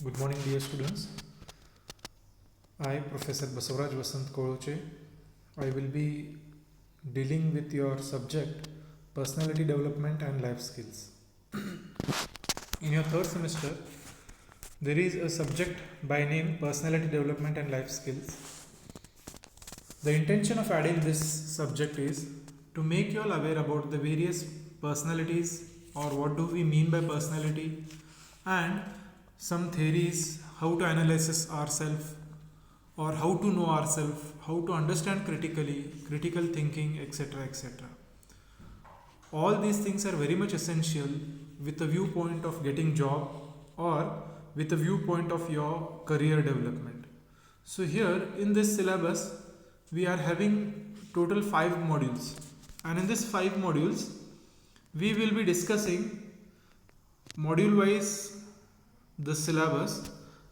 Good morning, dear students. I, Professor Basavaraj Vasant Koloche, I will be dealing with your subject personality development and life skills. In your third semester, there is a subject by name personality development and life skills. The intention of adding this subject is to make you all aware about the various personalities or what do we mean by personality and some theories, how to analyze ourselves or how to know ourselves, how to understand critically, critical thinking, etc. etc. All these things are very much essential with a viewpoint of getting job or with a viewpoint of your career development. So here in this syllabus we are having total 5 modules, and in this 5 modules we will be discussing module wise the syllabus,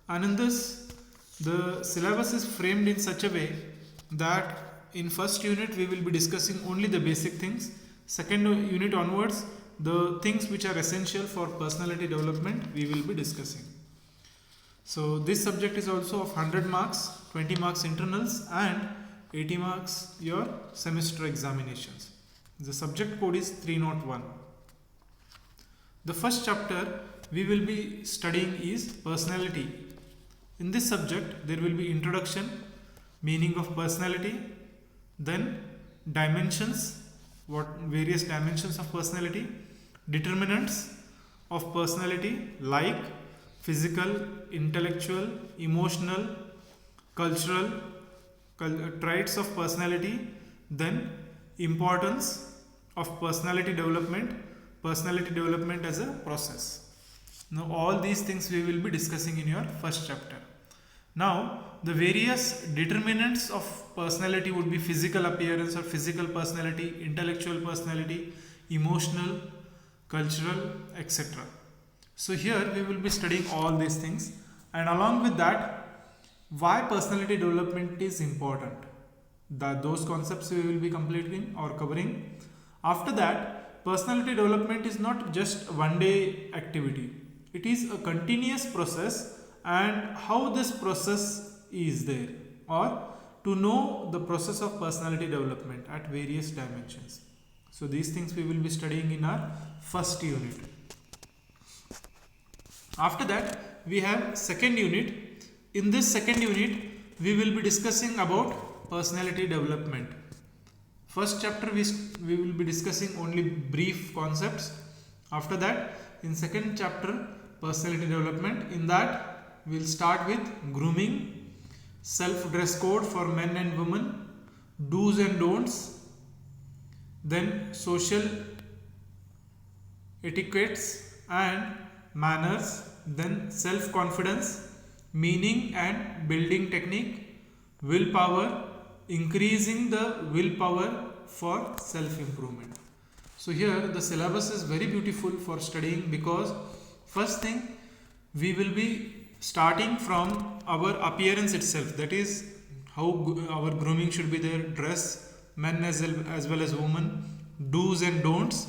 and in this the syllabus is framed in such a way that in first unit we will be discussing only the basic things, second unit onwards the things which are essential for personality development we will be discussing. So this subject is also of 100 marks, 20 marks internals and 80 marks your semester examinations. The subject code is 301. The first chapter we will be studying is personality. In this subject there will be introduction, meaning of personality, then dimensions, what various dimensions of personality, determinants of personality like physical, intellectual, emotional, cultural traits of personality, then importance of personality development as a process. Now all these things we will be discussing in your first chapter. Now the various determinants of personality would be physical appearance or physical personality, intellectual personality, emotional, cultural, etc. So here we will be studying all these things, and along with that why personality development is important. Those concepts we will be completing or covering. After that, personality development is not just one day activity. It is a continuous process, and how this process is there, or to know the process of personality development at various dimensions. So these things we will be studying in our first unit. After that we have second unit. In this second unit we will be discussing about personality development. First chapter we will be discussing only brief concepts. After that in second chapter personality development, in that we will start with grooming, self dress code for men and women, do's and don'ts, then social etiquettes and manners, then self confidence, meaning and building technique, willpower, increasing the willpower for self improvement. So here the syllabus is very beautiful for studying, because first thing we will be starting from our appearance itself, that is how our grooming should be there, dress, men as well as women, do's and don'ts.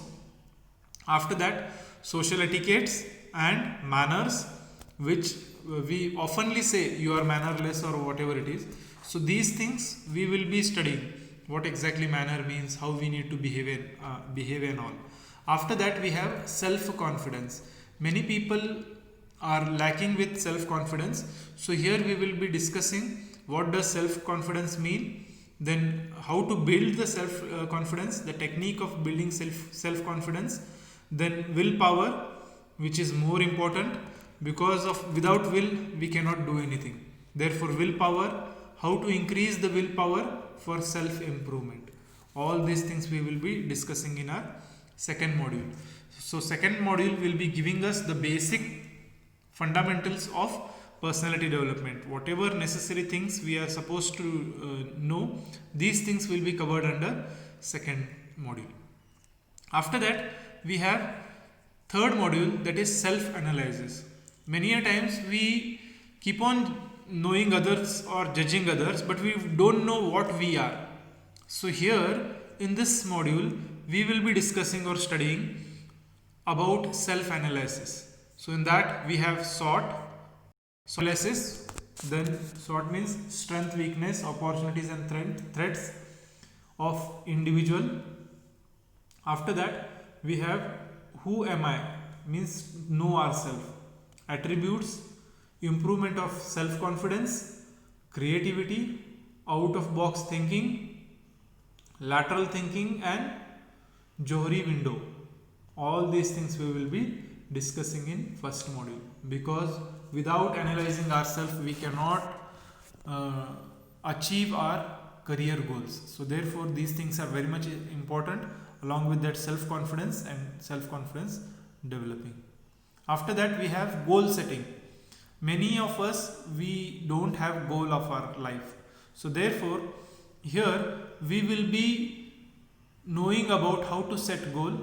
After that social etiquettes and manners, which we oftenly say you are mannerless or whatever it is. So these things we will be studying, what exactly manner means, how we need to behave and all. After that we have self-confidence. Many people are lacking with self-confidence. So here we will be discussing what does self-confidence mean, then how to build the self-confidence, the technique of building self-confidence, then willpower, which is more important, because without will we cannot do anything. Therefore willpower, how to increase the willpower for self-improvement. All these things we will be discussing in our second module. So second module will be giving us the basic fundamentals of personality development. Whatever necessary things we are supposed to know, these things will be covered under second module. After that we have third module, that is self-analysis. Many a times we keep on knowing others or judging others, but we don't know what we are. So here in this module we will be discussing or studying about self-analysis. So in that we have SWOT, So analysis, then SWOT means strength, weakness, opportunities and threats of individual. After that we have who am I, means know ourselves, attributes, improvement of self confidence, creativity, out of box thinking, lateral thinking and Johari window. All these things we will be discussing in first module, because without analyzing ourselves we cannot achieve our career goals. So therefore these things are very much important, along with that self confidence and self confidence developing. After that we have goal setting. Many of us we don't have goal of our life, so therefore here we will be knowing about how to set goal,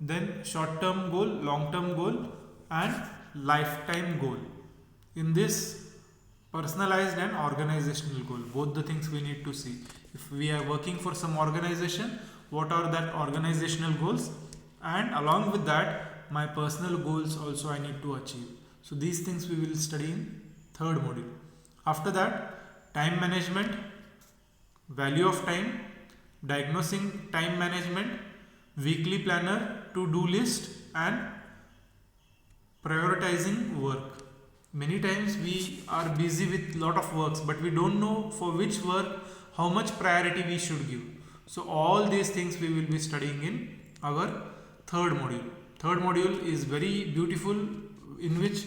then short term goal, long term goal and lifetime goal. In this, personalized and organizational goal, both the things we need to see. If we are working for some organization, what are that organizational goals, and along with that my personal goals also I need to achieve. So these things we will study in third module. After that, time management, value of time, diagnosing time management, weekly planner, to-do list and prioritizing work. Many times we are busy with lot of works, but we don't know for which work how much priority we should give. So all these things we will be studying in our third module. Third module is very beautiful, in which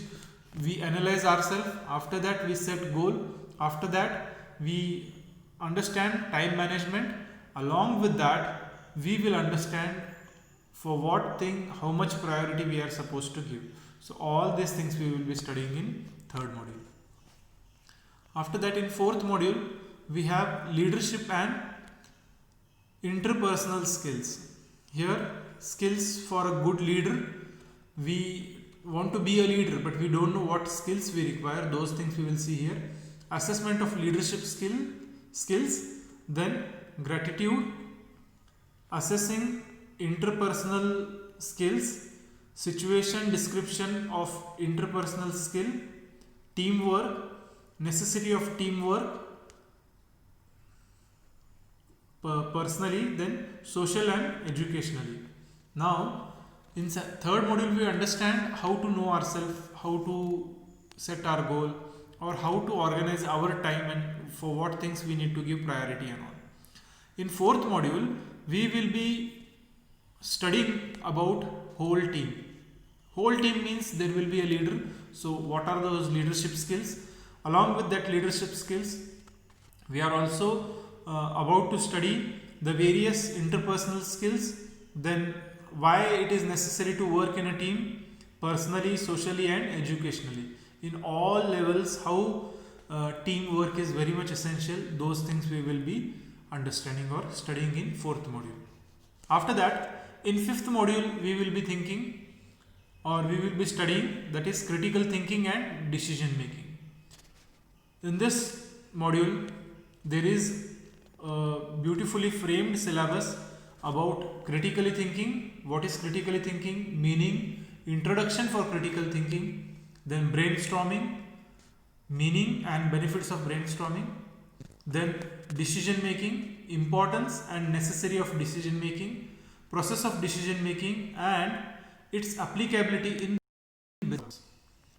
we analyze ourselves. After that we set goal. After that we understand time management. Along with that we will understand for what thing how much priority we are supposed to give. So all these things we will be studying in third module. After that, in fourth module we have leadership and interpersonal skills. Here, skills for a good leader. We want to be a leader, but we don't know what skills we require. Those things we will see here. Assessment of leadership skills, then gratitude, assessing interpersonal skills, situation description of interpersonal skill, teamwork, necessity of teamwork personally, then social and educationally. Now in third module we understand how to know ourselves, how to set our goal, or how to organize our time and for what things we need to give priority and all. In fourth module we will be studying about whole team. Whole team means there will be a leader. So what are those leadership skills? Along with that leadership skills, we are also about to study the various interpersonal skills, then why it is necessary to work in a team, personally, socially and educationally. In all levels, how teamwork is very much essential. Those things we will be understanding or studying in fourth module. After that, in fifth module we will be thinking, or we will be studying, that is critical thinking and decision making. In this module there is a beautifully framed syllabus about critically thinking, what is critically thinking, meaning, introduction for critical thinking, then brainstorming, meaning and benefits of brainstorming, then decision making, importance and necessity of decision making, process of decision making and its applicability in business.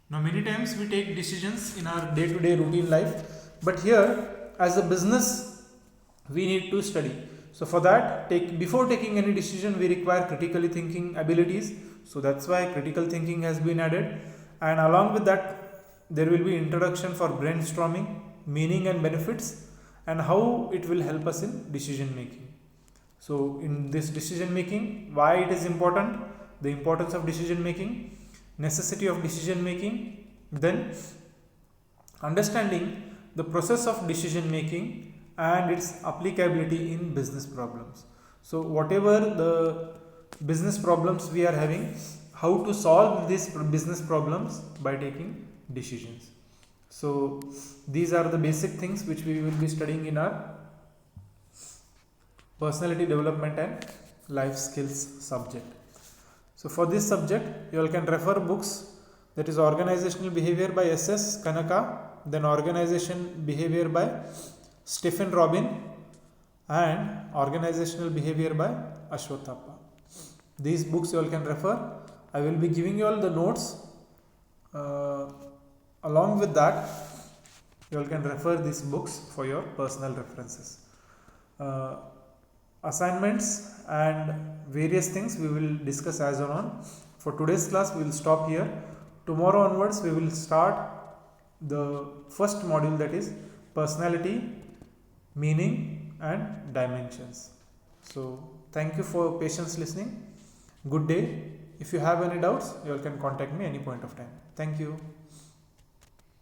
Now many times we take decisions in our day-to-day routine life, but here as a business we need to study. So for that, before taking any decision we require critically thinking abilities. So that's why critical thinking has been added, and along with that there will be introduction for brainstorming, meaning and benefits, and how it will help us in decision making. So in this decision making, why it is important, the importance of decision making, necessity of decision making, then understanding the process of decision making and its applicability in business problems. So whatever the business problems we are having, how to solve these business problems by taking decisions. So these are the basic things which we will be studying in our personality development and life skills subject. So for this subject you all can refer books that is organizational behavior by S.S. Kanaka, then organization behavior by Stephen Robin, and organizational behavior by Ashwathappa. These books you all can refer. I will be giving you all the notes. Along with that, you all can refer these books for your personal references. Assignments and various things we will discuss as on. For today's class, we will stop here. Tomorrow onwards, we will start the first module, that is personality, meaning and dimensions. So thank you for patience listening. Good day. If you have any doubts, you all can contact me any point of time. Thank you.